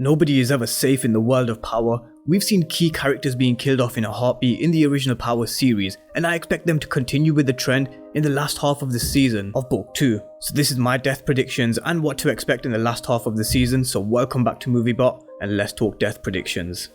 Nobody is ever safe in the world of Power. We've seen key characters being killed off in a heartbeat in the original Power series, and I expect them to continue with the trend in the last half of the season of Book 2. So this is my death predictions and what to expect in the last half of the season, so welcome back to MovieBot and let's talk death predictions.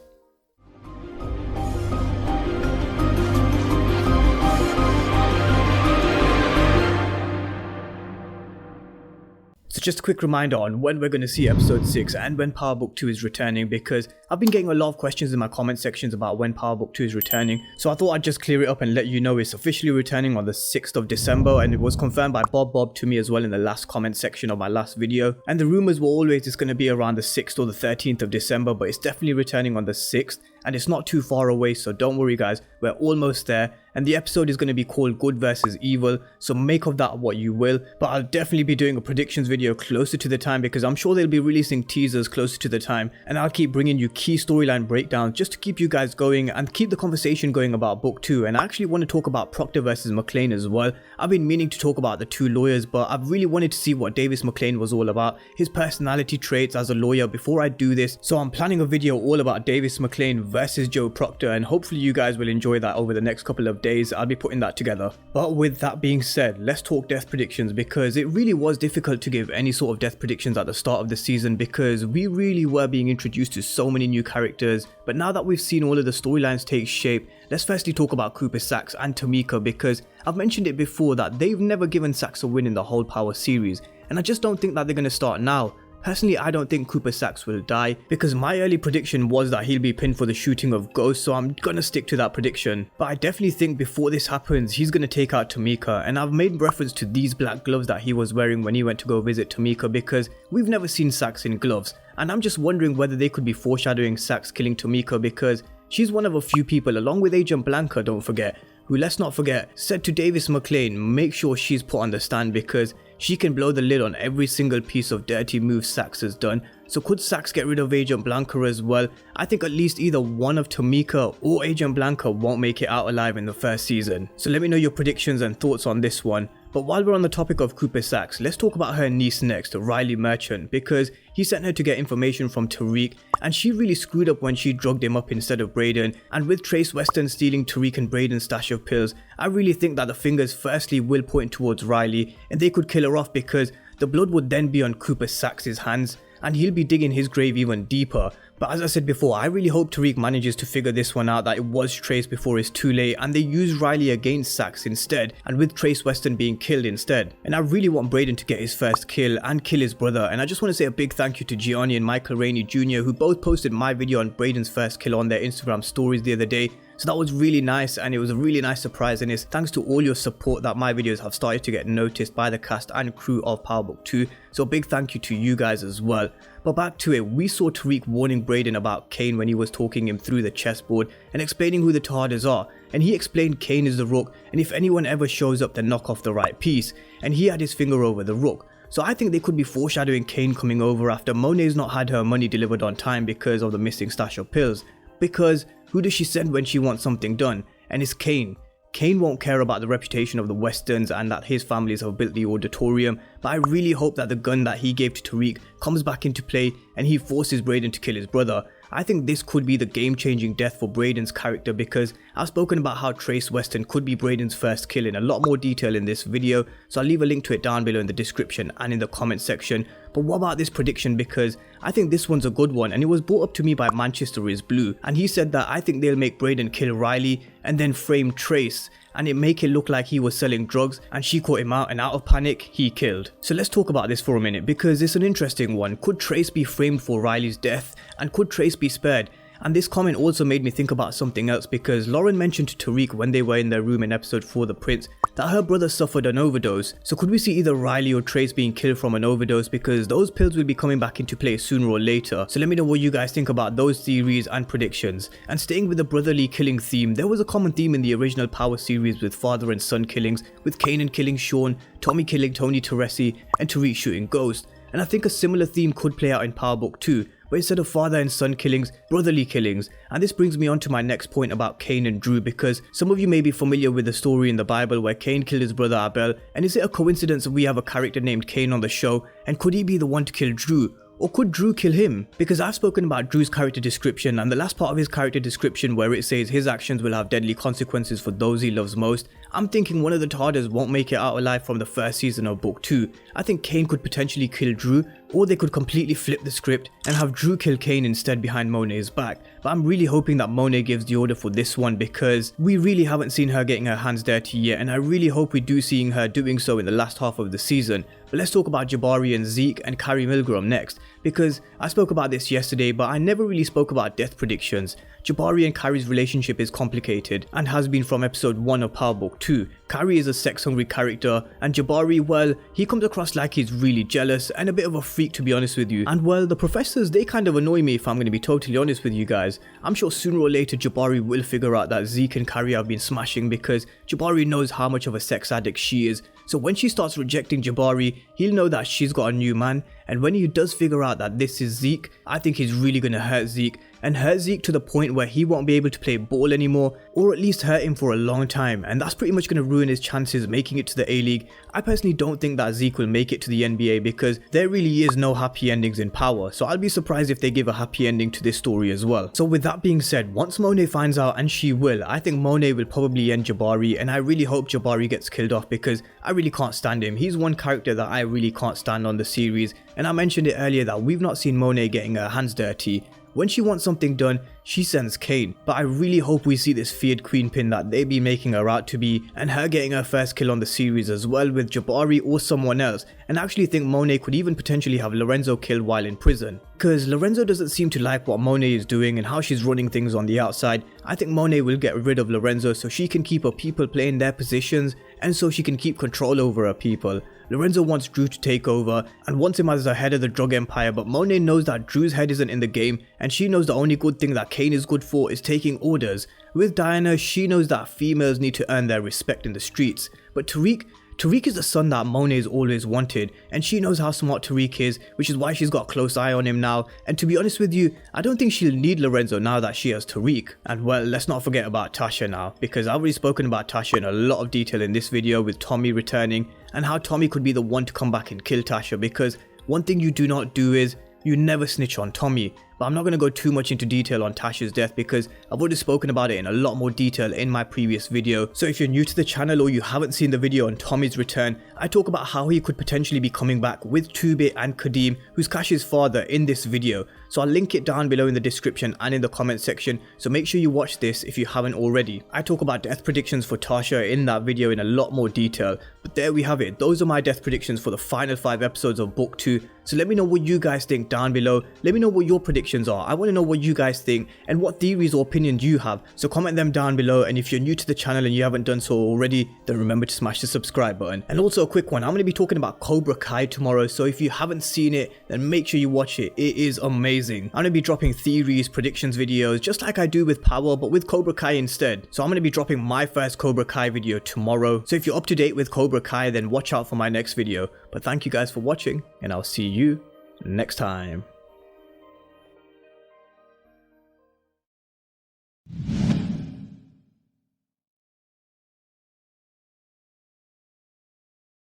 So just a quick reminder on when we're going to see episode 6 and when Power Book 2 is returning, because I've been getting a lot of questions in my comment sections about when Power Book 2 is returning, so I thought I'd just clear it up and let you know it's officially returning on the 6th of December, and it was confirmed by Bob to me as well in the last comment section of my last video, and the rumours were always it's going to be around the 6th or the 13th of December, but it's definitely returning on the 6th. And it's not too far away, so don't worry guys, we're almost there, and the episode is going to be called Good vs Evil, so make of that what you will, but I'll definitely be doing a predictions video closer to the time because I'm sure they'll be releasing teasers closer to the time, and I'll keep bringing you key storyline breakdowns just to keep you guys going and keep the conversation going about Book 2, and I actually want to talk about Proctor vs McClane as well. I've been meaning to talk about the two lawyers, but I've really wanted to see what Davis McClane was all about, his personality traits as a lawyer before I do this, so I'm planning a video all about Davis McClane versus Joe Proctor, and hopefully you guys will enjoy that over the next couple of days. I'll be putting that together. But with that being said, let's talk death predictions, because it really was difficult to give any sort of death predictions at the start of the season because we really were being introduced to so many new characters. But now that we've seen all of the storylines take shape, let's firstly talk about Cooper Saxe and Tamika, because I've mentioned it before that they've never given Saxe a win in the whole Power series, and I just don't think that they're going to start now. Personally, I don't think Cooper Saxe will die, because my early prediction was that he'll be pinned for the shooting of Ghost, so I'm gonna stick to that prediction. But I definitely think before this happens, he's gonna take out Tamika, and I've made reference to these black gloves that he was wearing when he went to go visit Tamika, because we've never seen Saxe in gloves, and I'm just wondering whether they could be foreshadowing Saxe killing Tamika, because she's one of a few people, along with Agent Blanca, don't forget, who, let's not forget, said to Davis McClane, make sure she's put on the stand because she can blow the lid on every single piece of dirty move Saxe has done. So could Saxe get rid of Agent Blanca as well? I think at least either one of Tamika or Agent Blanca won't make it out alive in the first season. So let me know your predictions and thoughts on this one. But while we're on the topic of Cooper Saxe, let's talk about her niece next, Riley Merchant, because he sent her to get information from Tariq, and she really screwed up when she drugged him up instead of Brayden. And with Trace Weston stealing Tariq and Brayden's stash of pills, I really think that the fingers firstly will point towards Riley, and they could kill her off because the blood would then be on Cooper Saxe's hands, and he'll be digging his grave even deeper. But as I said before, I really hope Tariq manages to figure this one out, that it was Trace before it's too late, and they use Riley against Saxe instead, and with Trace Weston being killed instead. And I really want Brayden to get his first kill and kill his brother, and I just want to say a big thank you to Gianni and Michael Rainey Jr., who both posted my video on Brayden's first kill on their Instagram stories the other day. So that was really nice, and it was a really nice surprise, and it's thanks to all your support that my videos have started to get noticed by the cast and crew of Power Book 2, so a big thank you to you guys as well. But back to it, we saw Tariq warning Brayden about Kane when he was talking him through the chessboard and explaining who the Tarders are, and he explained Kane is the rook, and if anyone ever shows up then knock off the right piece, and he had his finger over the rook. So I think they could be foreshadowing Kane coming over after Monet's not had her money delivered on time because of the missing stash of pills, because who does she send when she wants something done? And it's Kane. Kane won't care about the reputation of the Westerns and that his families have built the auditorium, but I really hope that the gun that he gave to Tariq comes back into play and he forces Brayden to kill his brother. I think this could be the game-changing death for Brayden's character, because I've spoken about how Trace Weston could be Brayden's first kill in a lot more detail in this video, so I'll leave a link to it down below in the description and in the comment section. But what about this prediction, because I think this one's a good one, and it was brought up to me by Manchester is Blue, and he said that I think they'll make Brayden kill Riley and then frame Trace, and it make it look like he was selling drugs and she caught him out, and out of panic he killed. So let's talk about this for a minute, because it's an interesting one. Could Trace be framed for Riley's death, and could Trace be spared? And this comment also made me think about something else, because Lauren mentioned to Tariq when they were in their room in episode 4 The Prince that her brother suffered an overdose. So could we see either Riley or Trace being killed from an overdose, because those pills will be coming back into play sooner or later. So let me know what you guys think about those theories and predictions. And staying with the brotherly killing theme, there was a common theme in the original Power series with father and son killings, with Kanan killing Sean, Tommy killing Tony Teresi, and Tariq shooting Ghost. And I think a similar theme could play out in Power Book 2, but instead of father and son killings, brotherly killings. And this brings me on to my next point about Cain and Drew, because some of you may be familiar with the story in the Bible where Cain killed his brother Abel, and is it a coincidence that we have a character named Cain on the show, and could he be the one to kill Drew? Or could Drew kill him? Because I've spoken about Drew's character description, and the last part of his character description where it says his actions will have deadly consequences for those he loves most, I'm thinking one of the Tarders won't make it out alive from the first season of book 2. I think Kane could potentially kill Drew, or they could completely flip the script and have Drew kill Kane instead behind Monet's back. But I'm really hoping that Monet gives the order for this one, because we really haven't seen her getting her hands dirty yet, and I really hope we do seeing her doing so in the last half of the season. But let's talk about Jabari and Zeke and Kyrie Milgram next, because I spoke about this yesterday, but I never really spoke about death predictions. Jabari and Kyrie's relationship is complicated and has been from episode 1 of Power Book 2. Kyrie is a sex-hungry character, and Jabari, well, he comes across like he's really jealous and a bit of a freak, to be honest with you. And well, the professors, they kind of annoy me if I'm going to be totally honest with you guys. I'm sure sooner or later Jabari will figure out that Zeke and Kyrie have been smashing, because Jabari knows how much of a sex addict she is. So when she starts rejecting Jabari, he'll know that she's got a new man, and when he does figure out that this is Zeke, I think he's really going to hurt Zeke, and hurt Zeke to the point where he won't be able to play ball anymore, or at least hurt him for a long time, and that's pretty much going to ruin his chances making it to the A-League. I personally don't think that Zeke will make it to the NBA, because there really is no happy endings in Power, so I'll be surprised if they give a happy ending to this story as well. So with that being said, once Monet finds out, and she will, I think Monet will probably end Jabari, and I really hope Jabari gets killed off, because I really can't stand him. He's one character that I really can't stand on the series, and I mentioned it earlier that we've not seen Monet getting her hands dirty. When she wants something done, she sends Kane, but I really hope we see this feared queen pin that they be making her out to be, and her getting her first kill on the series as well with Jabari or someone else. And I actually think Monet could even potentially have Lorenzo killed while in prison, because Lorenzo doesn't seem to like what Monet is doing and how she's running things on the outside. I think Monet will get rid of Lorenzo so she can keep her people playing their positions, and so she can keep control over her people. Lorenzo wants Drew to take over and wants him as the head of the drug empire, but Monet knows that Drew's head isn't in the game, and she knows the only good thing that Kane is good for is taking orders. With Diana, she knows that females need to earn their respect in the streets. But Tariq is the son that Monet's always wanted, and she knows how smart Tariq is, which is why she's got a close eye on him now. And to be honest with you, I don't think she'll need Lorenzo now that she has Tariq. And well, let's not forget about Tasha now, because I've already spoken about Tasha in a lot of detail in this video with Tommy returning, and how Tommy could be the one to come back and kill Tasha, because one thing you do not do is you never snitch on Tommy. But I'm not going to go too much into detail on Tasha's death, because I've already spoken about it in a lot more detail in my previous video. So if you're new to the channel or you haven't seen the video on Tommy's return, I talk about how he could potentially be coming back with 2-Bit and Kadeem, who's Cash's father, in this video. So I'll link it down below in the description and in the comment section, so make sure you watch this if you haven't already. I talk about death predictions for Tasha in that video in a lot more detail, but there we have it. Those are my death predictions for the final 5 episodes of book 2. So let me know what you guys think down below. Let me know what your predictions are. I want to know what you guys think and what theories or opinions you have, so comment them down below. And if you're new to the channel and you haven't done so already, then remember to smash the subscribe button. And also a quick one, I'm going to be talking about Cobra Kai tomorrow, so if you haven't seen it, then make sure you watch it. It is amazing. I'm going to be dropping theories, predictions videos, just like I do with Power, but with Cobra Kai instead. So I'm going to be dropping my first Cobra Kai video tomorrow, so if you're up to date with Cobra Kai, then watch out for my next video. But thank you guys for watching, and I'll see you next time.